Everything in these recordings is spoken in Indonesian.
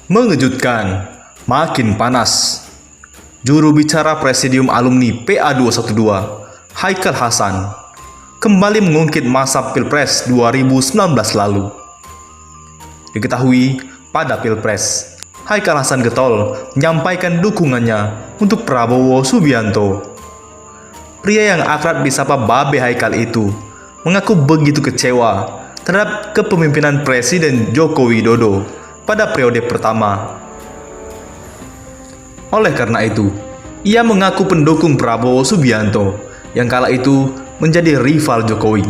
Mengejutkan, makin panas. Juru bicara Presidium Alumni PA212, Haikal Hasan, kembali mengungkit masa Pilpres 2019 lalu. Diketahui pada Pilpres, Haikal Hasan getol menyampaikan dukungannya untuk Prabowo Subianto. Pria yang akrab disapa Babe Haikal itu mengaku begitu kecewa terhadap kepemimpinan Presiden Joko Widodo pada periode pertama. Oleh karena itu, ia mengaku pendukung Prabowo Subianto yang kala itu menjadi rival Jokowi.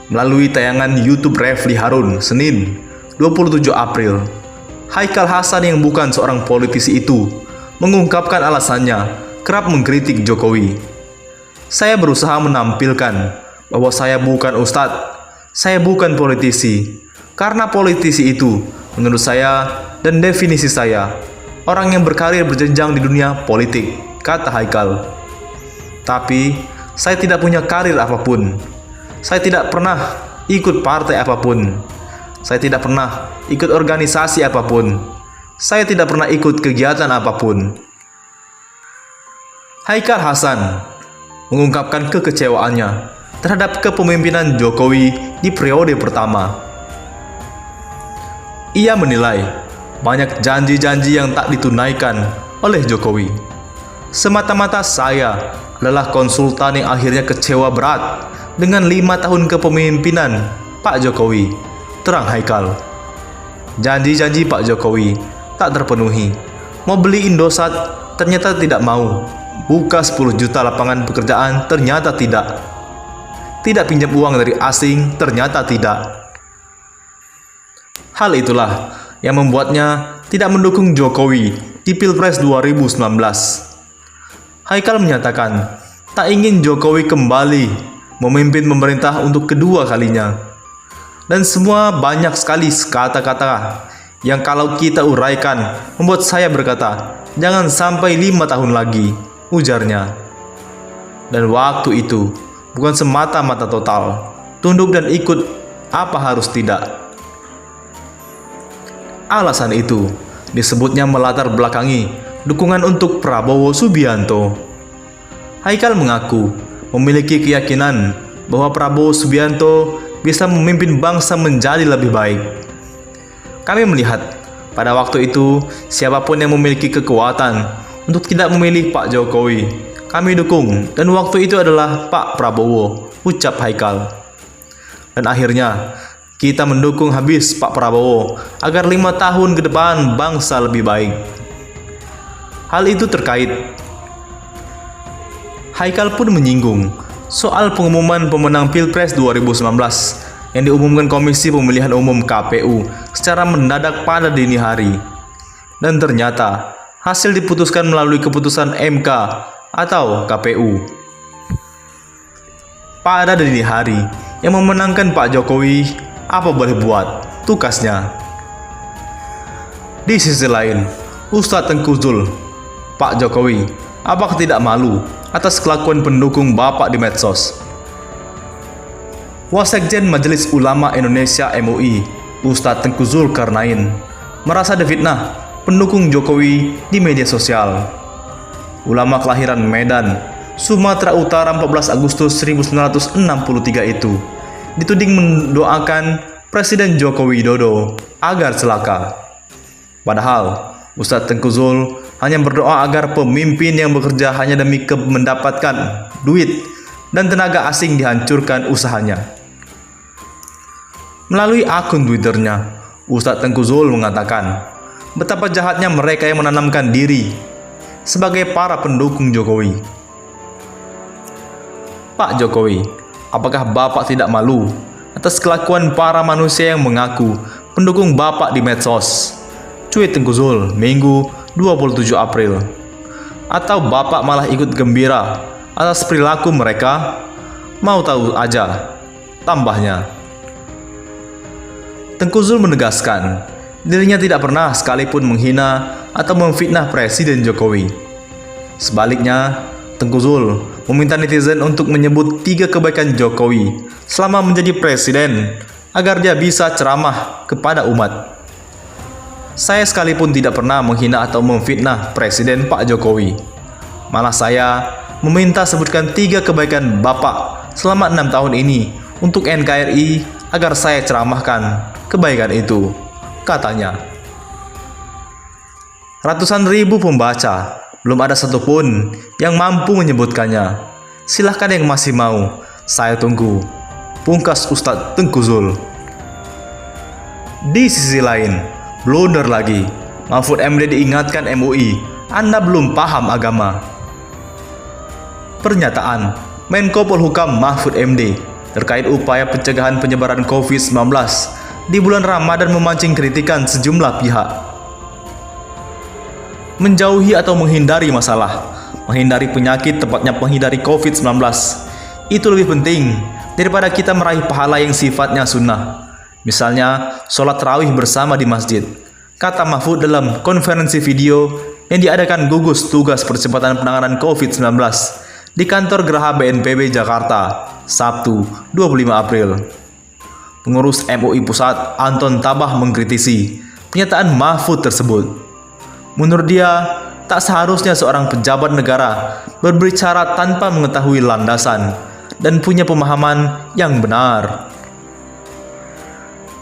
Melalui tayangan YouTube Refli Harun, Senin 27 April, Haikal Hasan yang bukan seorang politisi itu mengungkapkan alasannya kerap mengkritik Jokowi. Saya berusaha menampilkan bahwa saya bukan ustadz, saya bukan politisi. Karena politisi itu, menurut saya dan definisi saya, orang yang berkarir berjenjang di dunia politik, kata Haikal. Tapi, saya tidak punya karir apapun. Saya tidak pernah ikut partai apapun. Saya tidak pernah ikut organisasi apapun. Saya tidak pernah ikut kegiatan apapun. Haikal Hasan mengungkapkan kekecewaannya terhadap kepemimpinan Jokowi di periode pertama. Ia menilai banyak janji-janji yang tak ditunaikan oleh Jokowi. Semata-mata saya adalah konsultan yang akhirnya kecewa berat dengan 5 tahun kepemimpinan Pak Jokowi, terang Haikal. Janji-janji Pak Jokowi tak terpenuhi. Mau beli Indosat ternyata tidak mau. Buka 10 juta lapangan pekerjaan ternyata tidak. Tidak pinjam uang dari asing ternyata tidak. Hal itulah yang membuatnya tidak mendukung Jokowi di Pilpres 2019. Haikal menyatakan tak ingin Jokowi kembali memimpin pemerintah untuk kedua kalinya. Dan semua banyak sekali kata-kata yang kalau kita uraikan membuat saya berkata, jangan sampai 5 tahun lagi, ujarnya. Dan waktu itu bukan semata-mata total, tunduk dan ikut apa harus tidak. Alasan itu disebutnya melatar belakangi dukungan untuk Prabowo Subianto. Haikal mengaku memiliki keyakinan bahwa Prabowo Subianto bisa memimpin bangsa menjadi lebih baik. Kami melihat pada waktu itu siapapun yang memiliki kekuatan untuk tidak memilih Pak Jokowi, kami dukung, dan waktu itu adalah Pak Prabowo, ucap Haikal. Dan akhirnya kita mendukung habis Pak Prabowo agar 5 tahun ke depan bangsa lebih baik. Hal itu terkait. Haikal pun menyinggung soal pengumuman pemenang Pilpres 2019 yang diumumkan Komisi Pemilihan Umum KPU secara mendadak pada dini hari. Dan ternyata hasil diputuskan melalui keputusan MK atau KPU. Pada dini hari yang memenangkan Pak Jokowi, apa boleh buat, tukasnya. Di sisi lain, Ustadz Tengku Zul, Pak Jokowi, apakah tidak malu atas kelakuan pendukung Bapak di medsos? Wasekjen Majelis Ulama Indonesia MUI, Ustadz Tengku Zulkarnain, merasa difitnah pendukung Jokowi di media sosial. Ulama kelahiran Medan, Sumatera Utara 14 Agustus 1963 itu dituding mendoakan Presiden Joko Widodo agar celaka. Padahal Ustadz Tengku Zul hanya berdoa agar pemimpin yang bekerja hanya demi mendapatkan duit dan tenaga asing dihancurkan usahanya. Melalui akun Twitternya, Ustadz Tengku Zul mengatakan betapa jahatnya mereka yang menanamkan diri sebagai para pendukung Jokowi. Pak Jokowi, apakah Bapak tidak malu atas kelakuan para manusia yang mengaku pendukung Bapak di medsos? Cuit Tengku Zul, Minggu 27 April. Atau Bapak malah ikut gembira atas perilaku mereka? Mau tahu aja, tambahnya. Tengku Zul menegaskan, dirinya tidak pernah sekalipun menghina atau memfitnah Presiden Jokowi. Sebaliknya, Tengku Zul meminta netizen untuk menyebut 3 kebaikan Jokowi selama menjadi presiden agar dia bisa ceramah kepada umat. saya sekalipun tidak pernah menghina atau memfitnah Presiden Pak Jokowi. Malah saya meminta sebutkan 3 kebaikan Bapak selama 6 tahun ini untuk NKRI agar saya ceramahkan kebaikan itu, katanya. Ratusan ribu pembaca, belum ada satupun yang mampu menyebutkannya. Silahkan yang masih mau, saya tunggu. Pungkas Ustadz Tengku Zul. Di sisi lain, blunder lagi. Mahfud MD diingatkan MUI, Anda belum paham agama. Pernyataan Menko Polhukam Mahfud MD terkait upaya pencegahan penyebaran COVID-19 di bulan Ramadan memancing kritikan sejumlah pihak. Menjauhi atau menghindari masalah, menghindari penyakit, tepatnya menghindari COVID-19, itu lebih penting daripada kita meraih pahala yang sifatnya sunnah. Misalnya, sholat tarawih bersama di masjid, kata Mahfud dalam konferensi video yang diadakan gugus tugas percepatan penanganan COVID-19 di kantor Geraha BNPB Jakarta, Sabtu 25 April. Pengurus MUI Pusat Anton Tabah mengkritisi pernyataan Mahfud tersebut. Menurut dia, tak seharusnya seorang pejabat negara berbicara tanpa mengetahui landasan dan punya pemahaman yang benar.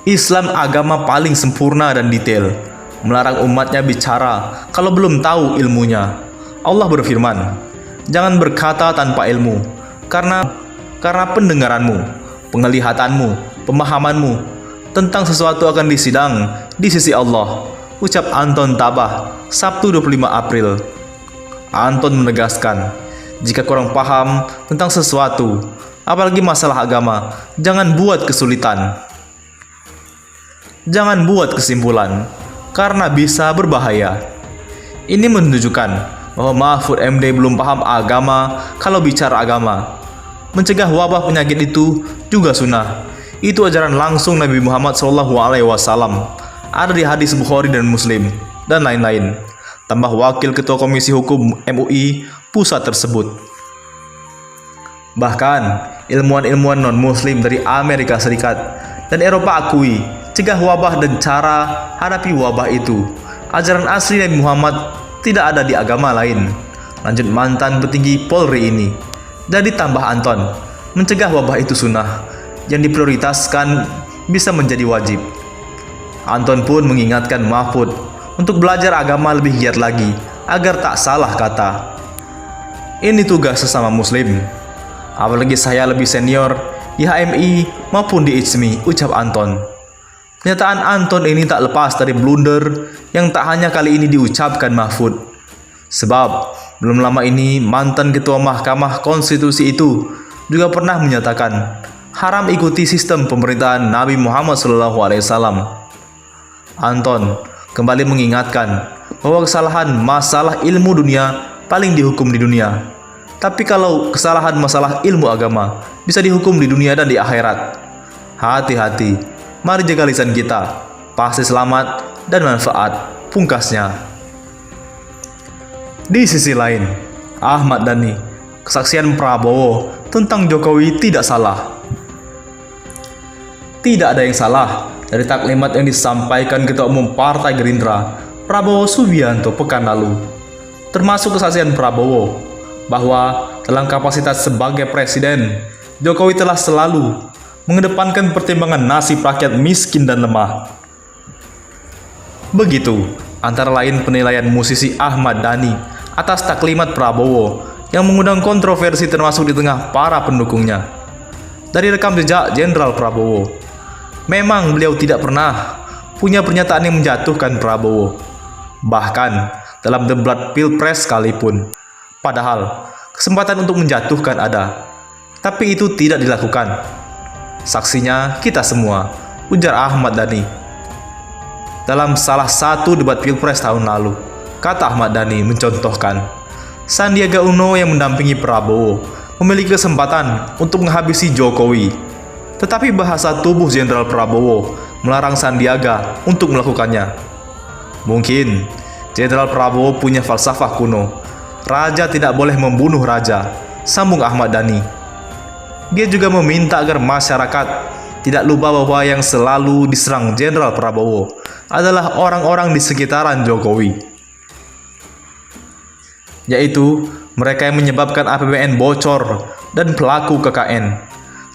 Islam agama paling sempurna dan detail, melarang umatnya bicara kalau belum tahu ilmunya. Allah berfirman, jangan berkata tanpa ilmu, karena pendengaranmu, penglihatanmu, pemahamanmu tentang sesuatu akan disidang di sisi Allah, ucap Anton Tabah, Sabtu 25 April. Anton menegaskan, jika kurang paham tentang sesuatu, apalagi masalah agama, jangan buat kesulitan. Jangan buat kesimpulan, karena bisa berbahaya. Ini menunjukkan bahwa Mahfud MD belum paham agama kalau bicara agama. Mencegah wabah penyakit itu juga sunnah. Itu ajaran langsung Nabi Muhammad SAW. Ada di hadis Bukhari dan Muslim, dan lain-lain. Tambah Wakil Ketua Komisi Hukum MUI Pusat tersebut. Bahkan, ilmuwan-ilmuwan non-Muslim dari Amerika Serikat dan Eropa akui cegah wabah dan cara hadapi wabah itu. Ajaran asli Nabi Muhammad tidak ada di agama lain. Lanjut mantan petinggi Polri ini. Jadi tambah Anton, mencegah wabah itu sunnah, yang diprioritaskan bisa menjadi wajib. Anton pun mengingatkan Mahfud untuk belajar agama lebih giat lagi agar tak salah kata. Ini tugas sesama muslim. Apalagi saya lebih senior di HMI maupun di IJMI, ucap Anton. Pernyataan Anton ini tak lepas dari blunder yang tak hanya kali ini diucapkan Mahfud. Sebab belum lama ini mantan Ketua Mahkamah Konstitusi itu juga pernah menyatakan haram ikuti sistem pemerintahan Nabi Muhammad SAW. Anton kembali mengingatkan bahwa kesalahan masalah ilmu dunia paling dihukum di dunia. Tapi kalau kesalahan masalah ilmu agama bisa dihukum di dunia dan di akhirat. Hati-hati. Mari jaga lisan kita, pasti selamat dan manfaat, pungkasnya. Di sisi lain, Ahmad Dhani, kesaksian Prabowo tentang Jokowi tidak salah. Tidak ada yang salah dari taklimat yang disampaikan Ketua Umum Partai Gerindra, Prabowo Subianto pekan lalu. Termasuk kesaksian Prabowo bahwa dalam kapasitas sebagai presiden, Jokowi telah selalu mengedepankan pertimbangan nasib rakyat miskin dan lemah. Begitu, antara lain penilaian musisi Ahmad Dhani atas taklimat Prabowo yang mengundang kontroversi termasuk di tengah para pendukungnya. Dari rekam jejak Jenderal Prabowo, memang beliau tidak pernah punya pernyataan yang menjatuhkan Prabowo, bahkan dalam debat Pilpres sekalipun. Padahal, kesempatan untuk menjatuhkan ada, tapi itu tidak dilakukan. Saksinya kita semua, ujar Ahmad Dhani. Dalam salah satu debat Pilpres tahun lalu, kata Ahmad Dhani mencontohkan, Sandiaga Uno yang mendampingi Prabowo memiliki kesempatan untuk menghabisi Jokowi. Tetapi bahasa tubuh Jenderal Prabowo melarang Sandiaga untuk melakukannya. Mungkin Jenderal Prabowo punya falsafah kuno, raja tidak boleh membunuh raja, sambung Ahmad Dhani. Dia juga meminta agar masyarakat Tidak lupa bahwa yang selalu diserang Jenderal Prabowo adalah orang-orang di sekitaran Jokowi, yaitu mereka yang menyebabkan APBN bocor dan pelaku KKN,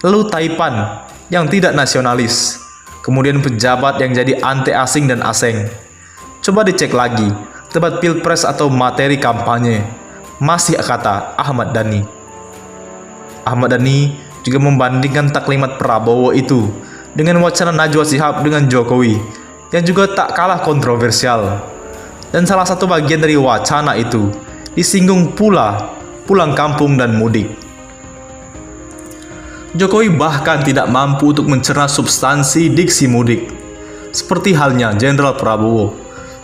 lalu Taipan yang tidak nasionalis, kemudian pejabat yang jadi anti asing dan aseng. Coba dicek lagi debat pilpres atau materi kampanye, masih kata Ahmad Dhani. Ahmad Dhani juga membandingkan taklimat Prabowo itu dengan wacana Najwa Shihab dengan Jokowi yang juga tak kalah kontroversial. Dan salah satu bagian dari wacana itu disinggung pula pulang kampung dan mudik. Jokowi bahkan tidak mampu untuk mencerna substansi diksi mudik. Seperti halnya Jenderal Prabowo,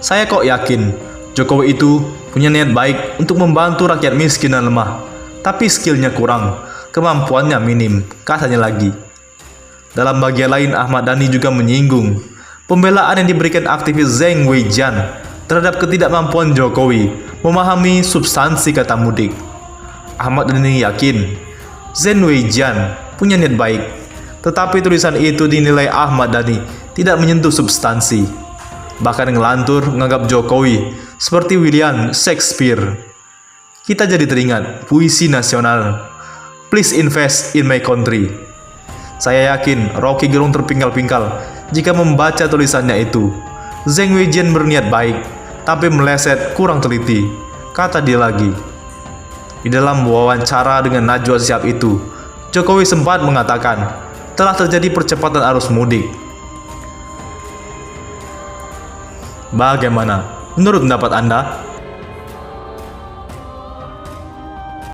saya kok yakin Jokowi itu punya niat baik untuk membantu rakyat miskin dan lemah, tapi skillnya kurang, kemampuannya minim, katanya lagi. Dalam bagian lain, Ahmad Dhani juga menyinggung pembelaan yang diberikan aktivis Zheng Weijian terhadap ketidakmampuan Jokowi memahami substansi kata mudik. Ahmad Dhani yakin Zheng Weijian punya niat baik, tetapi tulisan itu dinilai Ahmad Dhani tidak menyentuh substansi, bahkan ngelantur menganggap Jokowi seperti William Shakespeare. Kita jadi teringat puisi nasional, "Please invest in my country." Saya yakin Rocky Gerung terpingkal-pingkal jika membaca tulisannya itu. Zheng Weijian berniat baik, tapi meleset kurang teliti, kata dia lagi. Di dalam wawancara dengan Najwa Shihab itu, Jokowi sempat mengatakan telah terjadi percepatan arus mudik. Bagaimana menurut pendapat Anda?